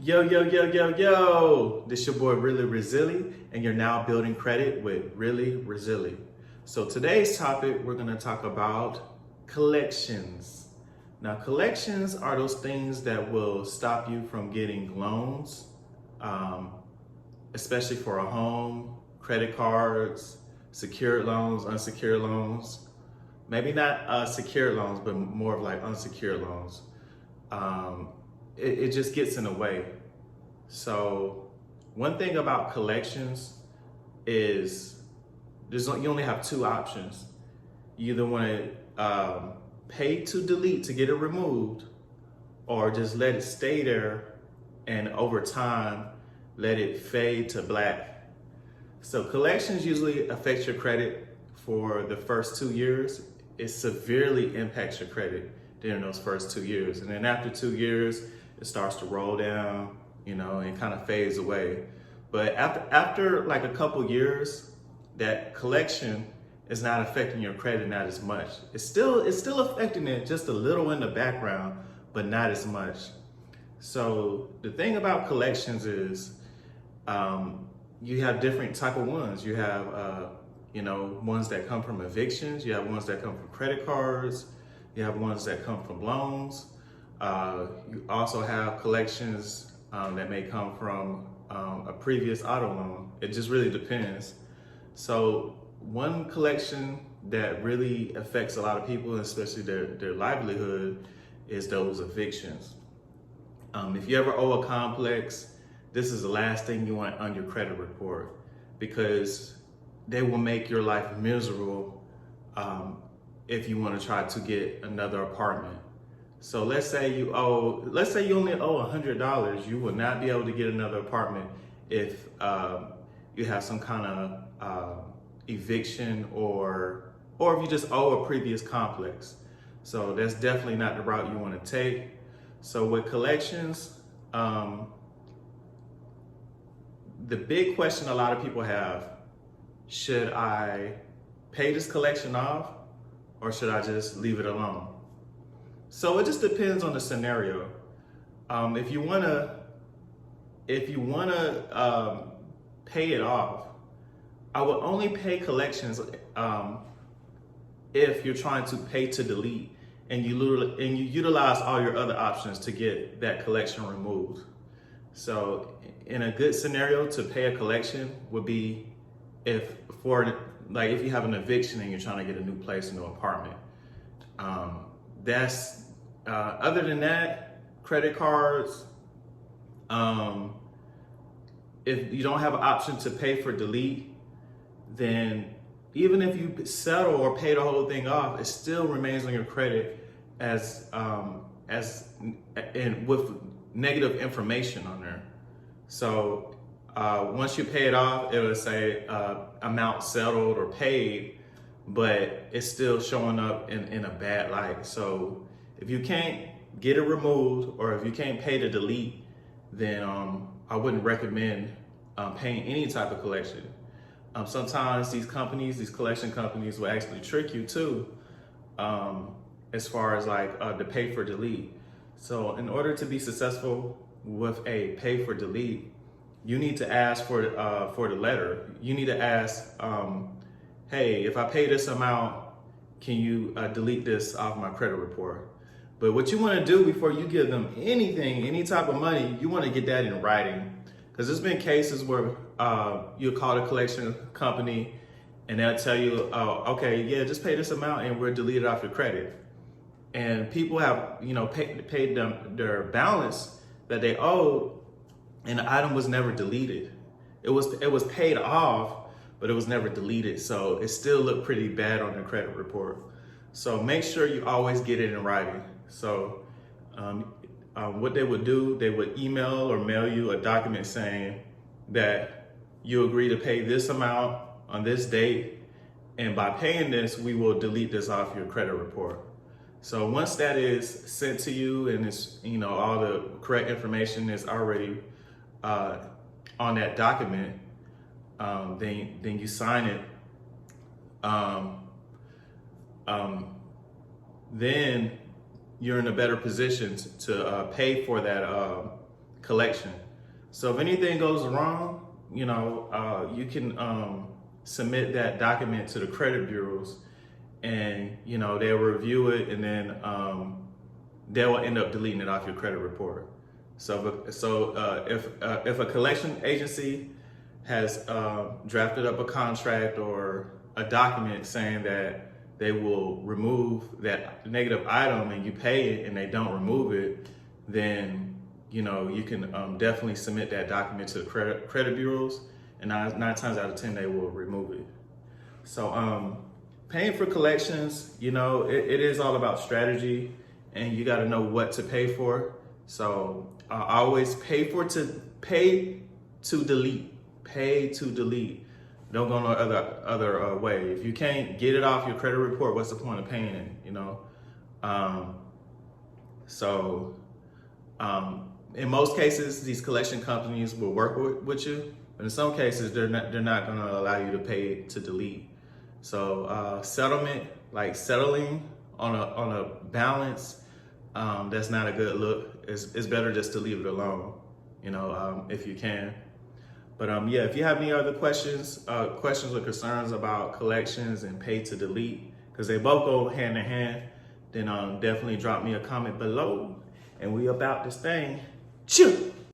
Yo, yo, yo, yo, yo! This your boy Really Resili, and you're now building credit with Really Resili. So today's topic, we're gonna talk about collections. Now, collections are those things that will stop you from getting loans, especially for a home, credit cards, secured loans, unsecured loans. Maybe not secured loans, but more of like unsecured loans. It just gets in the way. So one thing about collections is you only have two options. You either want to pay to delete to get it removed, or just let it stay there and over time let it fade to black. So collections usually affect your credit for the first 2 years. It severely impacts your credit during those first 2 years. And then after 2 years, it starts to roll down, and kind of fades away. But after like a couple years, that collection is not affecting your credit not as much. It's still affecting it just a little in the background, but not as much. So the thing about collections is you have different type of ones. You have ones that come from evictions, you have ones that come from credit cards, you have ones that come from loans. You also have collections that may come from a previous auto loan. It just really depends. So one collection that really affects a lot of people, especially their livelihood, is those evictions. If you ever owe a complex, this is the last thing you want on your credit report, because they will make your life miserable if you want to try to get another apartment. So let's say you only owe $100. You will not be able to get another apartment if you have some kind of eviction or if you just owe a previous complex. So that's definitely not the route you want to take. So with collections, the big question a lot of people have: should I pay this collection off, or should I just leave it alone? So it just depends on the scenario. If you wanna pay it off, I would only pay collections if you're trying to pay to delete and you utilize all your other options to get that collection removed. So in a good scenario to pay a collection would be if you have an eviction and you're trying to get a new place, a new apartment. Other than that, credit cards, if you don't have an option to pay for delete, then even if you settle or pay the whole thing off, it still remains on your credit with negative information on there. So once you pay it off, it will say amount settled or paid, but it's still showing up in a bad light. So if you can't get it removed, or if you can't pay to delete, then I wouldn't recommend paying any type of collection. Sometimes these collection companies will actually trick you too, as far as like the pay for delete. So in order to be successful with a pay for delete, you need to ask for the letter. You need to ask, hey, if I pay this amount, can you delete this off my credit report? But what you want to do before you give them anything, any type of money, you want to get that in writing. Because there's been cases where you'll call the collection company and they'll tell you, oh, okay, yeah, just pay this amount and we'll delete it off your credit. And people have, paid them their balance that they owed, and the item was never deleted. It was paid off, but it was never deleted. So it still looked pretty bad on their credit report. So make sure you always get it in writing. So what they would do, they would email or mail you a document saying that you agree to pay this amount on this date, and by paying this, we will delete this off your credit report. So once that is sent to you and it's, all the correct information is already on that document, then you sign it. Then you're in a better position to pay for that collection. So if anything goes wrong, you know, you can submit that document to the credit bureaus, and you know they'll review it, and then they will end up deleting it off your credit report. So if a collection agency has drafted up a contract or a document saying that they will remove that negative item and you pay it and they don't remove it, then you know you can definitely submit that document to the credit bureaus, and nine times out of 10 they will remove it. So paying for collections, you know, it is all about strategy, and you got to know what to pay for. So I always pay to delete. Pay to delete. Don't go no other way. If you can't get it off your credit report, what's the point of paying it? You know. In most cases, these collection companies will work with you, but in some cases, they're not going to allow you to pay to delete. So settlement, like settling on a balance, that's not a good look. It's better just to leave it alone, you know, if you can. But yeah, if you have any other questions or concerns about collections and pay to delete, because they both go hand in hand, then definitely drop me a comment below, and we about this thing. Chew.